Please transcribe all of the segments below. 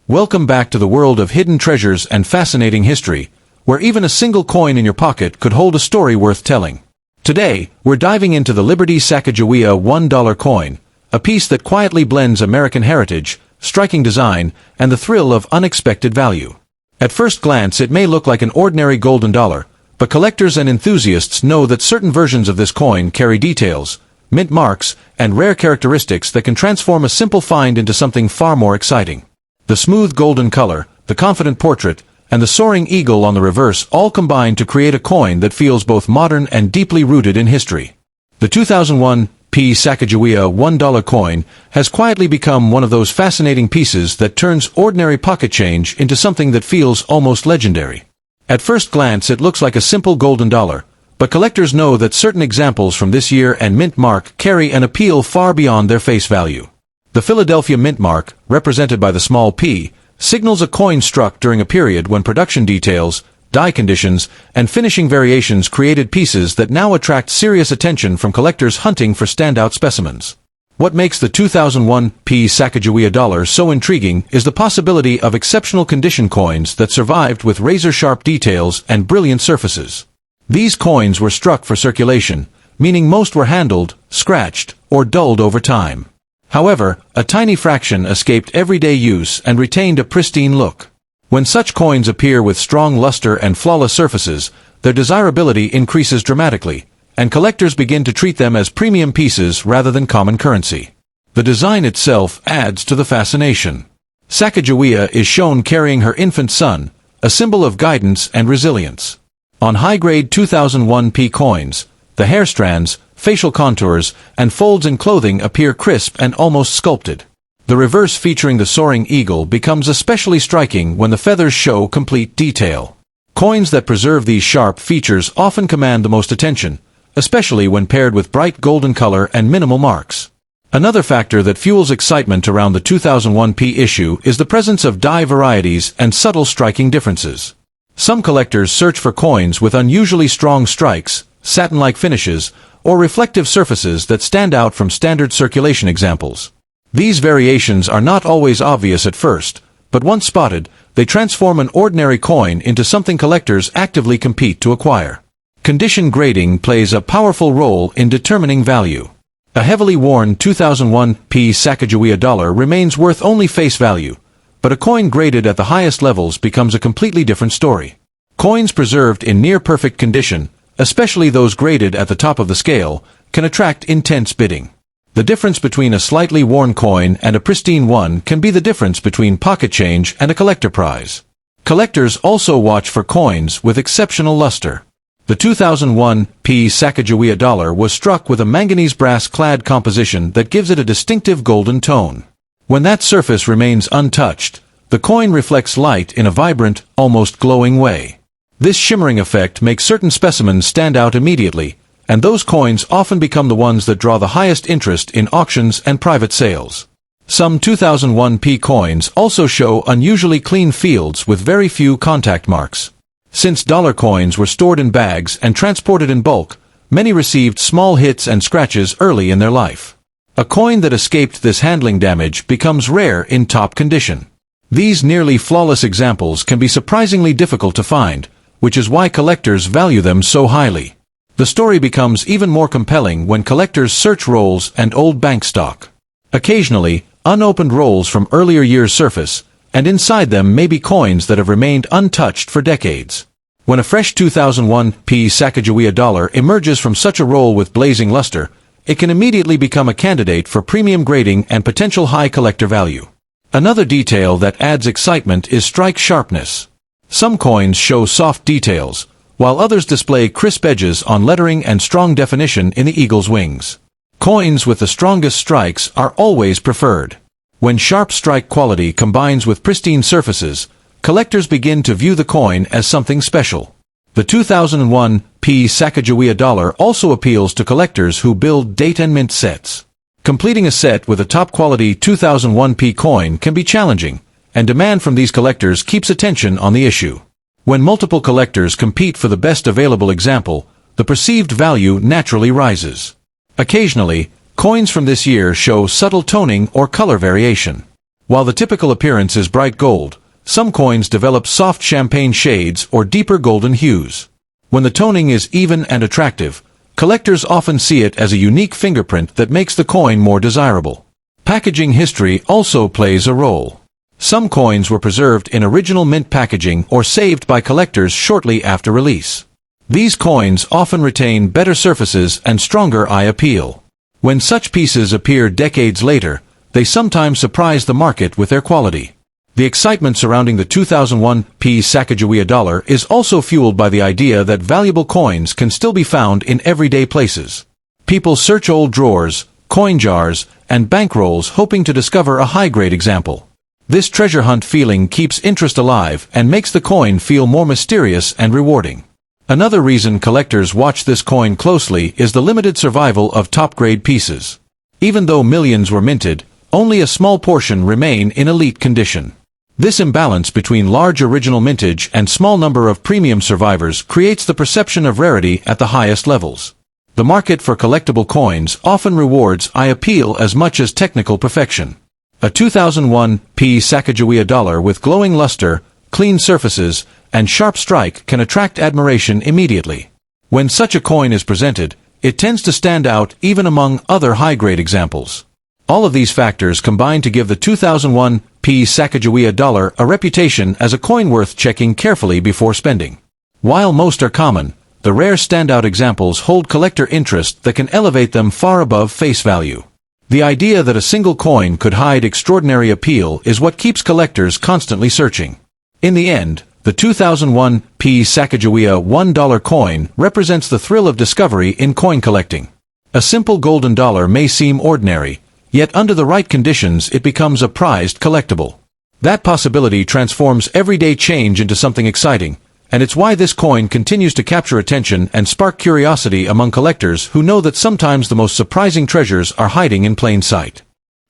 Welcome back to the world of hidden treasures and fascinating history, where even a single coin in your pocket could hold a story worth telling. Today, we're diving into the Liberty Sacagawea $1 coin, a piece that quietly blends American heritage, striking design, and the thrill of unexpected value. At first glance, it may look like an ordinary golden dollar, but collectors and enthusiasts know that certain versions of this coin carry details, mint marks, and rare characteristics that can transform a simple find into something far more exciting. The smooth golden color, the confident portrait, and the soaring eagle on the reverse all combine to create a coin that feels both modern and deeply rooted in history. The 2001 Sacagawea $1 coin has quietly become one of those fascinating pieces that turns ordinary pocket change into something that feels almost legendary. At first glance, it looks like a simple golden dollar, but collectors know that certain examples from this year and mint mark carry an appeal far beyond their face value. The Philadelphia mint mark, represented by the small p, signals a coin struck during a period when production details, die conditions, and finishing variations created pieces that now attract serious attention from collectors hunting for standout specimens. What makes the 2001 Sacagawea dollar so intriguing is the possibility of exceptional condition coins that survived with razor-sharp details and brilliant surfaces. These coins were struck for circulation, meaning most were handled, scratched, or dulled over time. However, a tiny fraction escaped everyday use and retained a pristine look. When such coins appear with strong luster and flawless surfaces, their desirability increases dramatically, and collectors begin to treat them as premium pieces rather than common currency. The design itself adds to the fascination. Sacagawea is shown carrying her infant son, a symbol of guidance and resilience. On high-grade 2001 coins, the hair strands, facial contours, and folds in clothing appear crisp and almost sculpted. The reverse featuring the soaring eagle becomes especially striking when the feathers show complete detail. Coins that preserve these sharp features often command the most attention, especially when paired with bright golden color and minimal marks. Another factor that fuels excitement around the 2001 issue is the presence of die varieties and subtle striking differences. Some collectors search for coins with unusually strong strikes, satin-like finishes, or reflective surfaces that stand out from standard circulation examples. These variations are not always obvious at first, but once spotted, they transform an ordinary coin into something collectors actively compete to acquire. Condition grading plays a powerful role in determining value. A heavily worn 2001 Sacagawea dollar remains worth only face value, but a coin graded at the highest levels becomes a completely different story. Coins preserved in near-perfect condition, especially those graded at the top of the scale, can attract intense bidding. The difference between a slightly worn coin and a pristine one can be the difference between pocket change and a collector prize. Collectors also watch for coins with exceptional luster. The 2001 Sacagawea dollar was struck with a manganese brass-clad composition that gives it a distinctive golden tone. When that surface remains untouched, the coin reflects light in a vibrant, almost glowing way. This shimmering effect makes certain specimens stand out immediately, and those coins often become the ones that draw the highest interest in auctions and private sales. Some 2001 coins also show unusually clean fields with very few contact marks. Since dollar coins were stored in bags and transported in bulk, many received small hits and scratches early in their life. A coin that escaped this handling damage becomes rare in top condition. These nearly flawless examples can be surprisingly difficult to find, which is why collectors value them so highly. The story becomes even more compelling when collectors search rolls and old bank stock. Occasionally, unopened rolls from earlier years surface, and inside them may be coins that have remained untouched for decades. When a fresh 2001 Sacagawea dollar emerges from such a roll with blazing luster, it can immediately become a candidate for premium grading and potential high collector value. Another detail that adds excitement is strike sharpness. Some coins show soft details, while others display crisp edges on lettering and strong definition in the eagle's wings. Coins with the strongest strikes are always preferred. When sharp strike quality combines with pristine surfaces, collectors begin to view the coin as something special. The 2001 Sacagawea dollar also appeals to collectors who build date and mint sets. Completing a set with a top-quality 2001 coin can be challenging, and demand from these collectors keeps attention on the issue. When multiple collectors compete for the best available example, the perceived value naturally rises. Occasionally, coins from this year show subtle toning or color variation. While the typical appearance is bright gold, some coins develop soft champagne shades or deeper golden hues. When the toning is even and attractive, collectors often see it as a unique fingerprint that makes the coin more desirable. Packaging history also plays a role. Some coins were preserved in original mint packaging or saved by collectors shortly after release. These coins often retain better surfaces and stronger eye appeal. When such pieces appear decades later, they sometimes surprise the market with their quality. The excitement surrounding the 2001 Sacagawea dollar is also fueled by the idea that valuable coins can still be found in everyday places. People search old drawers, coin jars, and bankrolls hoping to discover a high-grade example. This treasure hunt feeling keeps interest alive and makes the coin feel more mysterious and rewarding. Another reason collectors watch this coin closely is the limited survival of top-grade pieces. Even though millions were minted, only a small portion remain in elite condition. This imbalance between large original mintage and small number of premium survivors creates the perception of rarity at the highest levels. The market for collectible coins often rewards eye appeal as much as technical perfection. A 2001 Sacagawea dollar with glowing luster, clean surfaces, and sharp strike can attract admiration immediately. When such a coin is presented, it tends to stand out even among other high-grade examples. All of these factors combine to give the 2001 Sacagawea dollar a reputation as a coin worth checking carefully before spending. While most are common, the rare standout examples hold collector interest that can elevate them far above face value. The idea that a single coin could hide extraordinary appeal is what keeps collectors constantly searching. In the end, the 2001 Sacagawea $1 coin represents the thrill of discovery in coin collecting. A simple golden dollar may seem ordinary, yet under the right conditions it becomes a prized collectible. That possibility transforms everyday change into something exciting, and it's why this coin continues to capture attention and spark curiosity among collectors who know that sometimes the most surprising treasures are hiding in plain sight.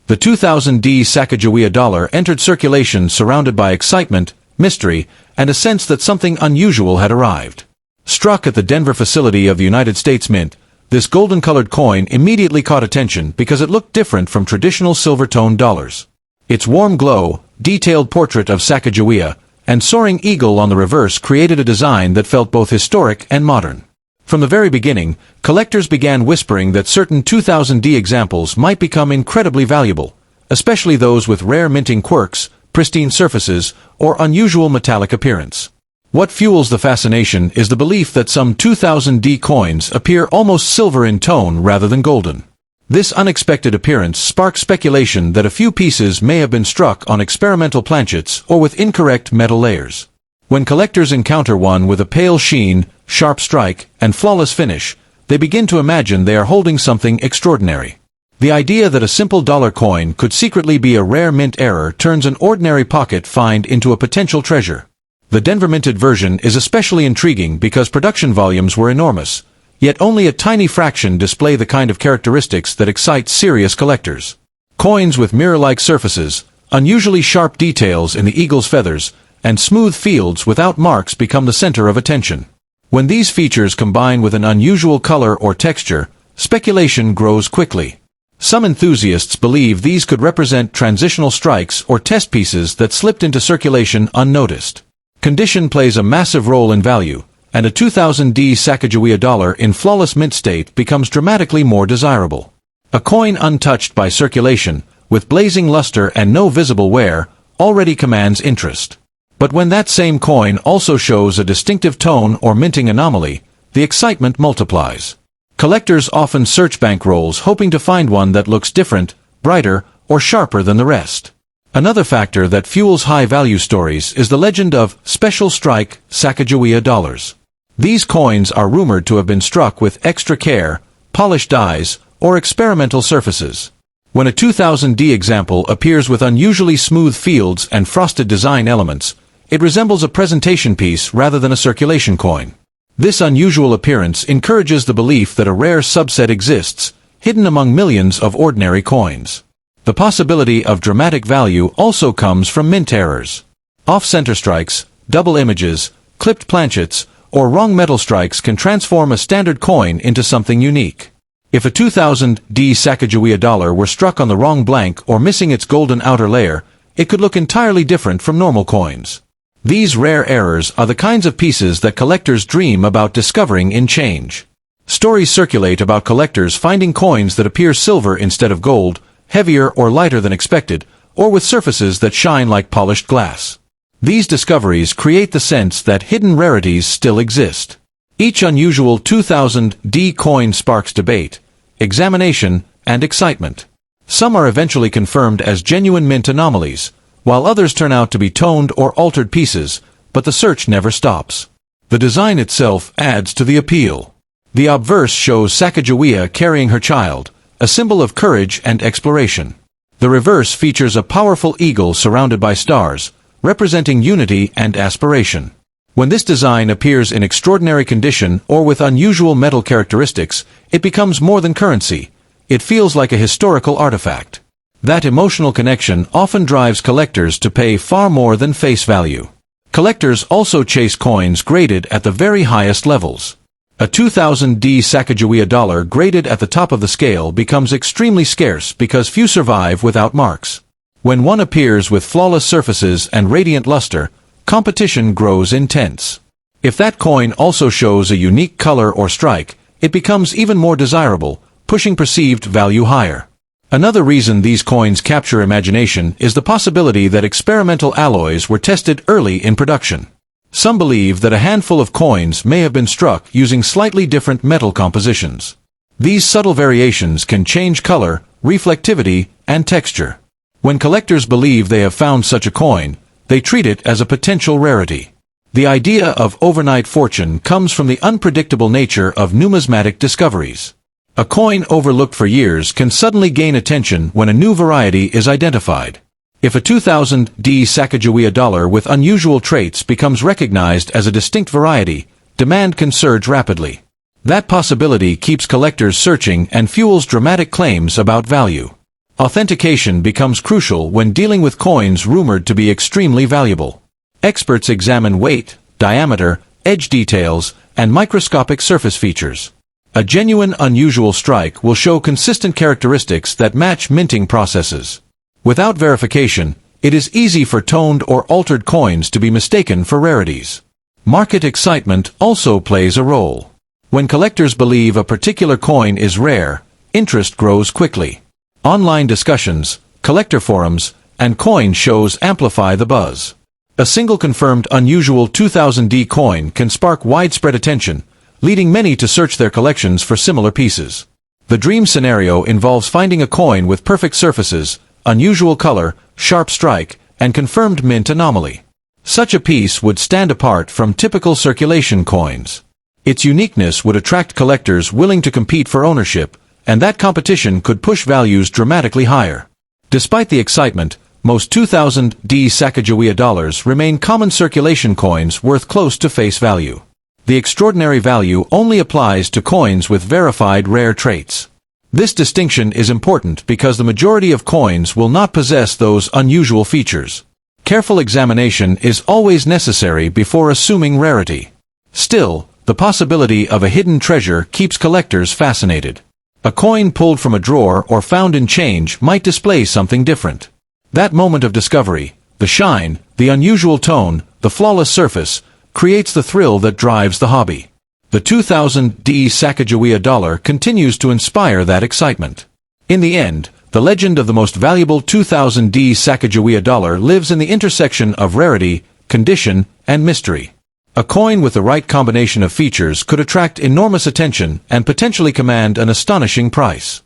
The 2000 Sacagawea dollar entered circulation surrounded by excitement, mystery, and a sense that something unusual had arrived. Struck at the Denver facility of the United States Mint, this golden-colored coin immediately caught attention because it looked different from traditional silver-toned dollars. Its warm glow, detailed portrait of Sacagawea, and soaring eagle on the reverse created a design that felt both historic and modern. From the very beginning, collectors began whispering that certain 2000 examples might become incredibly valuable, especially those with rare minting quirks, pristine surfaces, or unusual metallic appearance. What fuels the fascination is the belief that some 2000 coins appear almost silver in tone rather than golden. This unexpected appearance sparks speculation that a few pieces may have been struck on experimental planchets or with incorrect metal layers. When collectors encounter one with a pale sheen, sharp strike, and flawless finish, they begin to imagine they are holding something extraordinary. The idea that a simple dollar coin could secretly be a rare mint error turns an ordinary pocket find into a potential treasure. The Denver minted version is especially intriguing because production volumes were enormous, yet only a tiny fraction display the kind of characteristics that excite serious collectors. Coins with mirror-like surfaces, unusually sharp details in the eagle's feathers, and smooth fields without marks become the center of attention. When these features combine with an unusual color or texture, speculation grows quickly. Some enthusiasts believe these could represent transitional strikes or test pieces that slipped into circulation unnoticed. Condition plays a massive role in value, and a 2000 Sacagawea dollar in flawless mint state becomes dramatically more desirable. A coin untouched by circulation, with blazing luster and no visible wear, already commands interest. But when that same coin also shows a distinctive tone or minting anomaly, the excitement multiplies. Collectors often search bankrolls hoping to find one that looks different, brighter, or sharper than the rest. Another factor that fuels high-value stories is the legend of special strike Sacagawea dollars. These coins are rumored to have been struck with extra care, polished dies, or experimental surfaces. When a 2000 example appears with unusually smooth fields and frosted design elements, it resembles a presentation piece rather than a circulation coin. This unusual appearance encourages the belief that a rare subset exists, hidden among millions of ordinary coins. The possibility of dramatic value also comes from mint errors. Off-center strikes, double images, clipped planchets, or wrong metal strikes can transform a standard coin into something unique. If a 2000 Sacagawea dollar were struck on the wrong blank or missing its golden outer layer, it could look entirely different from normal coins. These rare errors are the kinds of pieces that collectors dream about discovering in change. Stories circulate about collectors finding coins that appear silver instead of gold, heavier or lighter than expected, or with surfaces that shine like polished glass. These discoveries create the sense that hidden rarities still exist. Each unusual 2000D coin sparks debate, examination, and excitement. Some are eventually confirmed as genuine mint anomalies, while others turn out to be toned or altered pieces, but the search never stops. The design itself adds to the appeal. The obverse shows Sacagawea carrying her child, a symbol of courage and exploration. The reverse features a powerful eagle surrounded by stars, representing unity and aspiration. When this design appears in extraordinary condition or with unusual metal characteristics, it becomes more than currency. It feels like a historical artifact. That emotional connection often drives collectors to pay far more than face value. Collectors also chase coins graded at the very highest levels. A 2000D Sacagawea dollar graded at the top of the scale becomes extremely scarce because few survive without marks. When one appears with flawless surfaces and radiant luster, competition grows intense. If that coin also shows a unique color or strike, it becomes even more desirable, pushing perceived value higher. Another reason these coins capture imagination is the possibility that experimental alloys were tested early in production. Some believe that a handful of coins may have been struck using slightly different metal compositions. These subtle variations can change color, reflectivity, and texture. When collectors believe they have found such a coin, they treat it as a potential rarity. The idea of overnight fortune comes from the unpredictable nature of numismatic discoveries. A coin overlooked for years can suddenly gain attention when a new variety is identified. If a 2000D Sacagawea dollar with unusual traits becomes recognized as a distinct variety, demand can surge rapidly. That possibility keeps collectors searching and fuels dramatic claims about value. Authentication becomes crucial when dealing with coins rumored to be extremely valuable. Experts examine weight, diameter, edge details, and microscopic surface features. A genuine unusual strike will show consistent characteristics that match minting processes. Without verification, it is easy for toned or altered coins to be mistaken for rarities. Market excitement also plays a role. When collectors believe a particular coin is rare, interest grows quickly. Online discussions, collector forums, and coin shows amplify the buzz. A single confirmed unusual 2000D coin can spark widespread attention, leading many to search their collections for similar pieces. The dream scenario involves finding a coin with perfect surfaces, unusual color, sharp strike, and confirmed mint anomaly. Such a piece would stand apart from typical circulation coins. Its uniqueness would attract collectors willing to compete for ownership, and that competition could push values dramatically higher. Despite the excitement, most 2000D Sacagawea dollars remain common circulation coins worth close to face value. The extraordinary value only applies to coins with verified rare traits. This distinction is important because the majority of coins will not possess those unusual features. Careful examination is always necessary before assuming rarity. Still, the possibility of a hidden treasure keeps collectors fascinated. A coin pulled from a drawer or found in change might display something different. That moment of discovery, the shine, the unusual tone, the flawless surface, creates the thrill that drives the hobby. The 2000D Sacagawea dollar continues to inspire that excitement. In the end, the legend of the most valuable 2000D Sacagawea dollar lives in the intersection of rarity, condition, and mystery. A coin with the right combination of features could attract enormous attention and potentially command an astonishing price.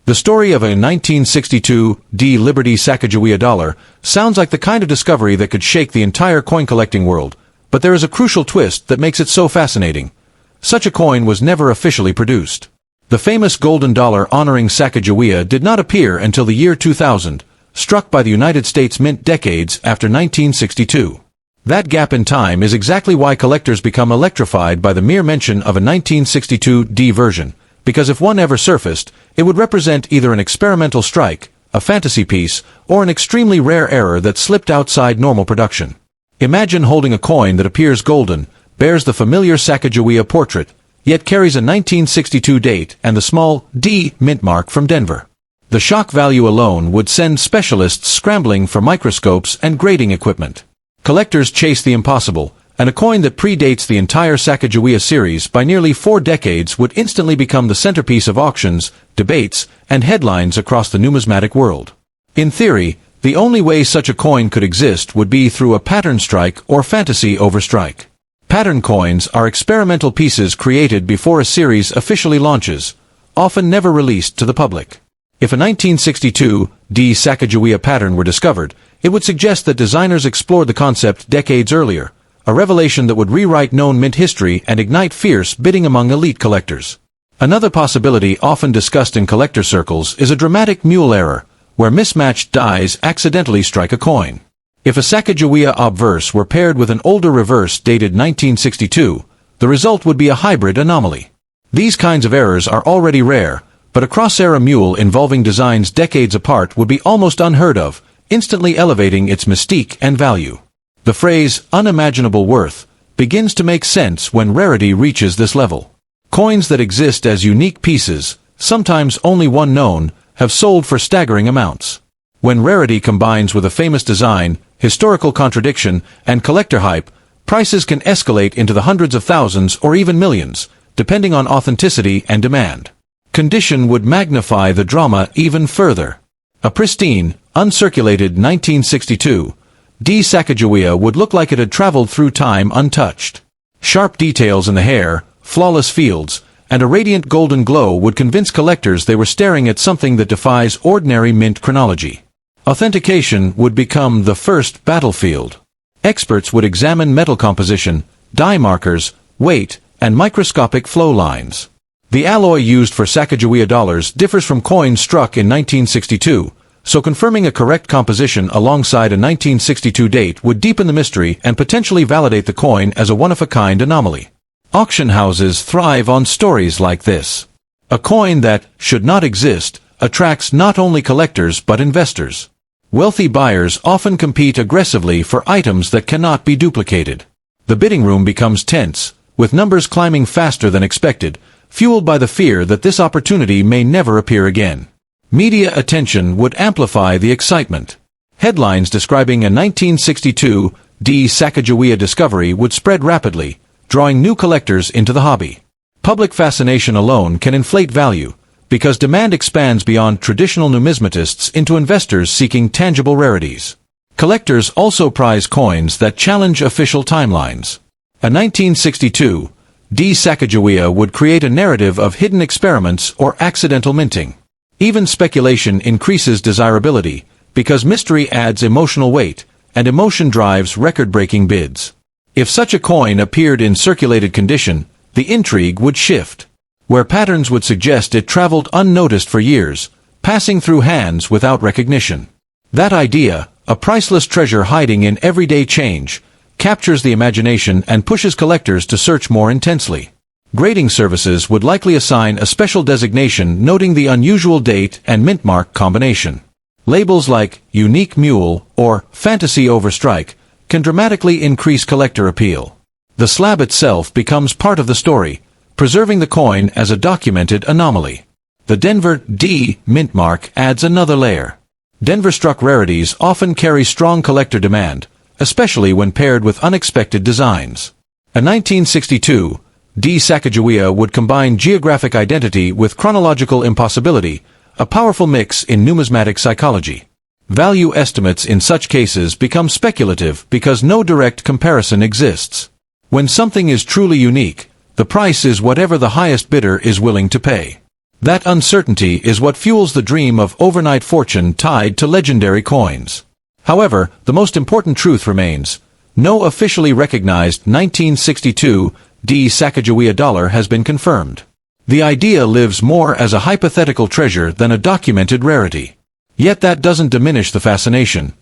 The story of a 1962D Liberty Sacagawea dollar sounds like the kind of discovery that could shake the entire coin collecting world, but there is a crucial twist that makes it so fascinating. Such a coin was never officially produced. The famous golden dollar honoring Sacagawea did not appear until the year 2000, struck by the United States Mint decades after 1962. That gap in time is exactly why collectors become electrified by the mere mention of a 1962D version, because if one ever surfaced, it would represent either an experimental strike, a fantasy piece, or an extremely rare error that slipped outside normal production. Imagine holding a coin that appears golden, bears the familiar Sacagawea portrait, yet carries a 1962 date and the small D mint mark from Denver. The shock value alone would send specialists scrambling for microscopes and grading equipment. Collectors chase the impossible, and a coin that predates the entire Sacagawea series by nearly 4 decades would instantly become the centerpiece of auctions, debates, and headlines across the numismatic world. In theory, the only way such a coin could exist would be through a pattern strike or fantasy over strike. Pattern coins are experimental pieces created before a series officially launches, often never released to the public. If a 1962 Sacagawea pattern were discovered, it would suggest that designers explored the concept decades earlier, a revelation that would rewrite known mint history and ignite fierce bidding among elite collectors. Another possibility often discussed in collector circles is a dramatic mule error, where mismatched dies accidentally strike a coin. If a Sacagawea obverse were paired with an older reverse dated 1962, the result would be a hybrid anomaly. These kinds of errors are already rare, but a cross-era mule involving designs decades apart would be almost unheard of, instantly elevating its mystique and value. The phrase, unimaginable worth, begins to make sense when rarity reaches this level. Coins that exist as unique pieces, sometimes only one known, have sold for staggering amounts. When rarity combines with a famous design, historical contradiction, and collector hype, prices can escalate into the hundreds of thousands or even millions, depending on authenticity and demand. Condition would magnify the drama even further. A pristine, uncirculated 1962 Sacagawea would look like it had traveled through time untouched. Sharp details in the hair, flawless fields, and a radiant golden glow would convince collectors they were staring at something that defies ordinary mint chronology. Authentication would become the first battlefield. Experts would examine metal composition, die markers, weight, and microscopic flow lines. The alloy used for Sacagawea dollars differs from coins struck in 1962, so confirming a correct composition alongside a 1962 date would deepen the mystery and potentially validate the coin as a one-of-a-kind anomaly. Auction houses thrive on stories like this. A coin that, should not exist, attracts not only collectors but investors. Wealthy buyers often compete aggressively for items that cannot be duplicated. The bidding room becomes tense, with numbers climbing faster than expected, fueled by the fear that this opportunity may never appear again. Media attention would amplify the excitement. Headlines describing a 1962 Sacagawea discovery would spread rapidly, drawing new collectors into the hobby. Public fascination alone can inflate value, because demand expands beyond traditional numismatists into investors seeking tangible rarities. Collectors also prize coins that challenge official timelines. A 1962 Sacagawea would create a narrative of hidden experiments or accidental minting. Even speculation increases desirability, because mystery adds emotional weight, and emotion drives record-breaking bids. If such a coin appeared in circulated condition, the intrigue would shift. Where patterns would suggest it traveled unnoticed for years, passing through hands without recognition. That idea, a priceless treasure hiding in everyday change, captures the imagination and pushes collectors to search more intensely. Grading services would likely assign a special designation noting the unusual date and mint mark combination. Labels like Unique Mule or Fantasy over Strike can dramatically increase collector appeal. The slab itself becomes part of the story, preserving the coin as a documented anomaly. The Denver D mint mark adds another layer. Denver-struck rarities often carry strong collector demand, especially when paired with unexpected designs. A 1962 Sacagawea would combine geographic identity with chronological impossibility, a powerful mix in numismatic psychology. Value estimates in such cases become speculative because no direct comparison exists. When something is truly unique, the price is whatever the highest bidder is willing to pay. That uncertainty is what fuels the dream of overnight fortune tied to legendary coins. However, the most important truth remains: no officially recognized 1962 Sacagawea dollar has been confirmed. The idea lives more as a hypothetical treasure than a documented rarity. Yet that doesn't diminish the fascination.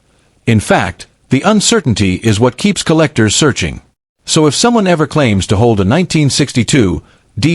In fact, the uncertainty is what keeps collectors searching. So if someone ever claims to hold a 1962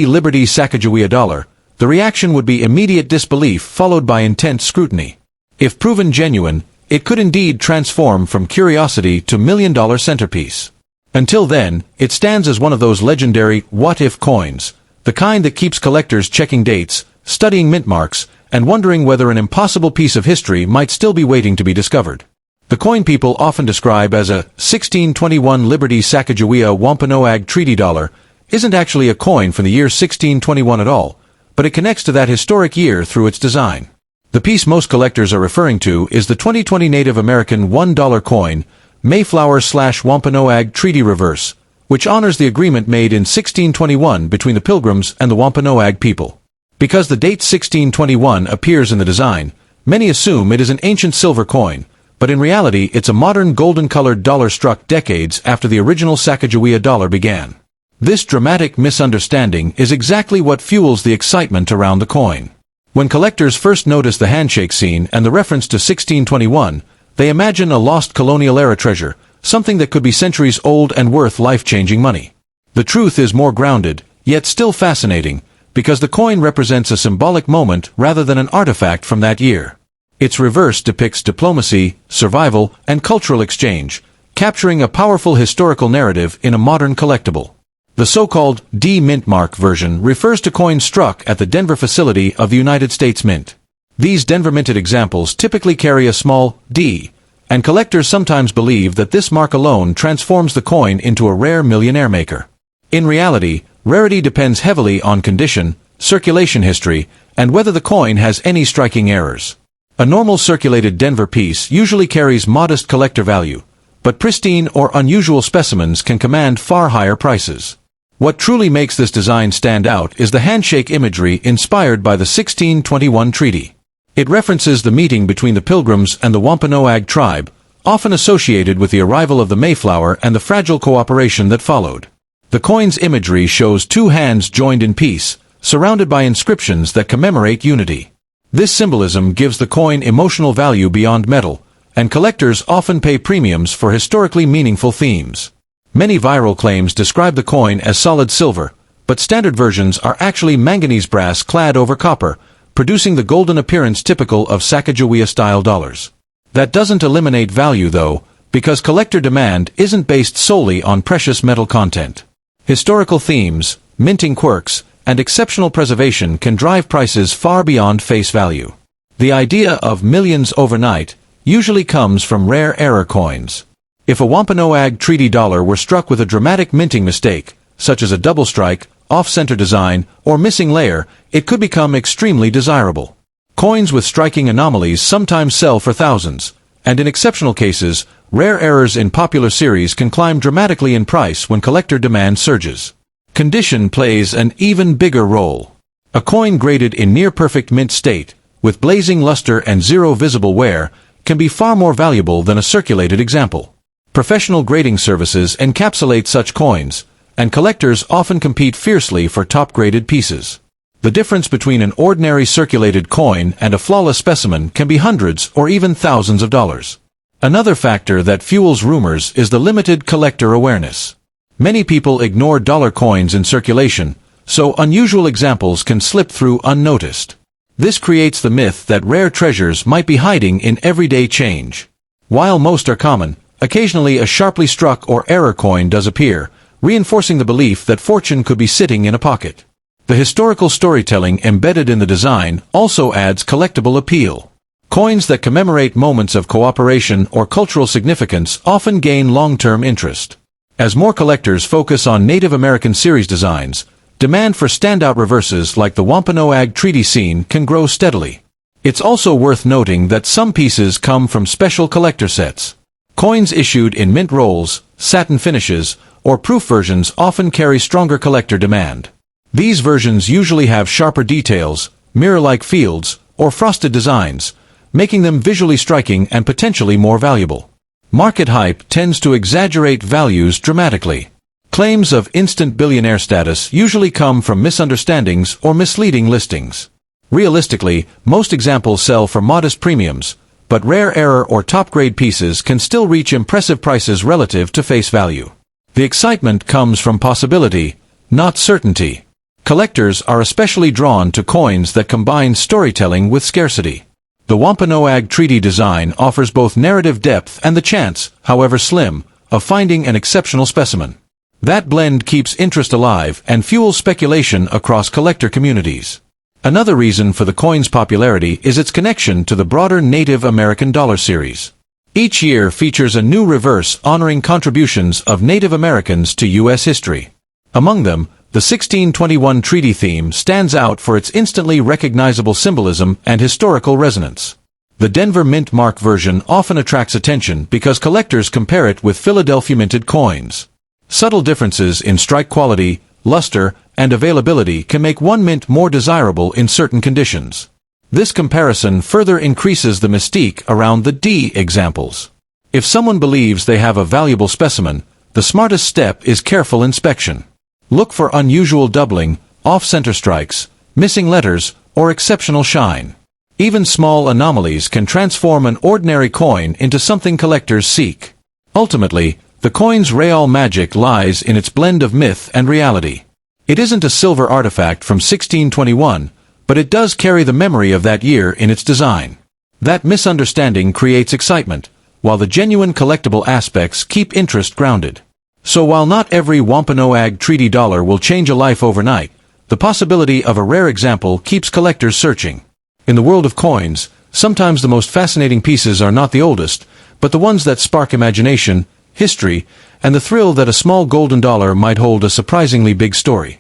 Liberty Sacagawea dollar, the reaction would be immediate disbelief followed by intense scrutiny. If proven genuine, it could indeed transform from curiosity to million-dollar centerpiece. Until then, it stands as one of those legendary what-if coins, the kind that keeps collectors checking dates, studying mint marks, and wondering whether an impossible piece of history might still be waiting to be discovered. The coin people often describe as a 1621 Liberty Sacagawea Wampanoag Treaty Dollar isn't actually a coin from the year 1621 at all, but it connects to that historic year through its design. The piece most collectors are referring to is the 2020 Native American $1 coin, Mayflower/Wampanoag Treaty Reverse, which honors the agreement made in 1621 between the Pilgrims and the Wampanoag people. Because the date 1621 appears in the design, many assume it is an ancient silver coin, but in reality it's a modern golden-colored dollar struck decades after the original Sacagawea dollar began. This dramatic misunderstanding is exactly what fuels the excitement around the coin. When collectors first notice the handshake scene and the reference to 1621, they imagine a lost colonial-era treasure, something that could be centuries old and worth life-changing money. The truth is more grounded, yet still fascinating, because the coin represents a symbolic moment rather than an artifact from that year. Its reverse depicts diplomacy, survival, and cultural exchange, capturing a powerful historical narrative in a modern collectible. The so-called D-Mint mark version refers to coins struck at the Denver facility of the United States Mint. These Denver-minted examples typically carry a small D, and collectors sometimes believe that this mark alone transforms the coin into a rare millionaire maker. In reality, rarity depends heavily on condition, circulation history, and whether the coin has any striking errors. A normal circulated Denver piece usually carries modest collector value, but pristine or unusual specimens can command far higher prices. What truly makes this design stand out is the handshake imagery inspired by the 1621 treaty. It references the meeting between the Pilgrims and the Wampanoag tribe, often associated with the arrival of the Mayflower and the fragile cooperation that followed. The coin's imagery shows two hands joined in peace, surrounded by inscriptions that commemorate unity. This symbolism gives the coin emotional value beyond metal, and collectors often pay premiums for historically meaningful themes. Many viral claims describe the coin as solid silver, but standard versions are actually manganese brass clad over copper, producing the golden appearance typical of Sacagawea-style dollars. That doesn't eliminate value though, because collector demand isn't based solely on precious metal content. Historical themes, minting quirks, and exceptional preservation can drive prices far beyond face value. The idea of millions overnight usually comes from rare error coins. If a Wampanoag Treaty dollar were struck with a dramatic minting mistake, such as a double strike, off-center design, or missing layer, it could become extremely desirable. Coins with striking anomalies sometimes sell for thousands, and in exceptional cases, rare errors in popular series can climb dramatically in price when collector demand surges. Condition plays an even bigger role. A coin graded in near-perfect mint state, with blazing luster and zero visible wear, can be far more valuable than a circulated example. Professional grading services encapsulate such coins, and collectors often compete fiercely for top-graded pieces. The difference between an ordinary circulated coin and a flawless specimen can be hundreds or even thousands of dollars. Another factor that fuels rumors is the limited collector awareness. Many people ignore dollar coins in circulation, so unusual examples can slip through unnoticed. This creates the myth that rare treasures might be hiding in everyday change. While most are common, occasionally a sharply struck or error coin does appear, reinforcing the belief that fortune could be sitting in a pocket. The historical storytelling embedded in the design also adds collectible appeal. Coins that commemorate moments of cooperation or cultural significance often gain long-term interest. As more collectors focus on Native American series designs, demand for standout reverses like the Wampanoag Treaty scene can grow steadily. It's also worth noting that some pieces come from special collector sets. Coins issued in mint rolls, satin finishes, or proof versions often carry stronger collector demand. These versions usually have sharper details, mirror-like fields, or frosted designs, making them visually striking and potentially more valuable. Market hype tends to exaggerate values dramatically. Claims of instant billionaire status usually come from misunderstandings or misleading listings. Realistically, most examples sell for modest premiums, but rare error or top-grade pieces can still reach impressive prices relative to face value. The excitement comes from possibility, not certainty. Collectors are especially drawn to coins that combine storytelling with scarcity. The Wampanoag Treaty design offers both narrative depth and the chance, however slim, of finding an exceptional specimen. That blend keeps interest alive and fuels speculation across collector communities. Another reason for the coin's popularity is its connection to the broader Native American dollar series. Each year features a new reverse honoring contributions of Native Americans to U.S. history. Among them, the 1621 treaty theme stands out for its instantly recognizable symbolism and historical resonance. The Denver Mint Mark version often attracts attention because collectors compare it with Philadelphia minted coins. Subtle differences in strike quality, luster, and availability can make one mint more desirable in certain conditions. This comparison further increases the mystique around the D examples. If someone believes they have a valuable specimen, the smartest step is careful inspection. Look for unusual doubling, off-center strikes, missing letters, or exceptional shine. Even small anomalies can transform an ordinary coin into something collectors seek. Ultimately, the coin's real magic lies in its blend of myth and reality. It isn't a silver artifact from 1621, but it does carry the memory of that year in its design. That misunderstanding creates excitement, while the genuine collectible aspects keep interest grounded. So while not every Wampanoag Treaty dollar will change a life overnight, the possibility of a rare example keeps collectors searching. In the world of coins, sometimes the most fascinating pieces are not the oldest, but the ones that spark imagination, history, and the thrill that a small golden dollar might hold a surprisingly big story.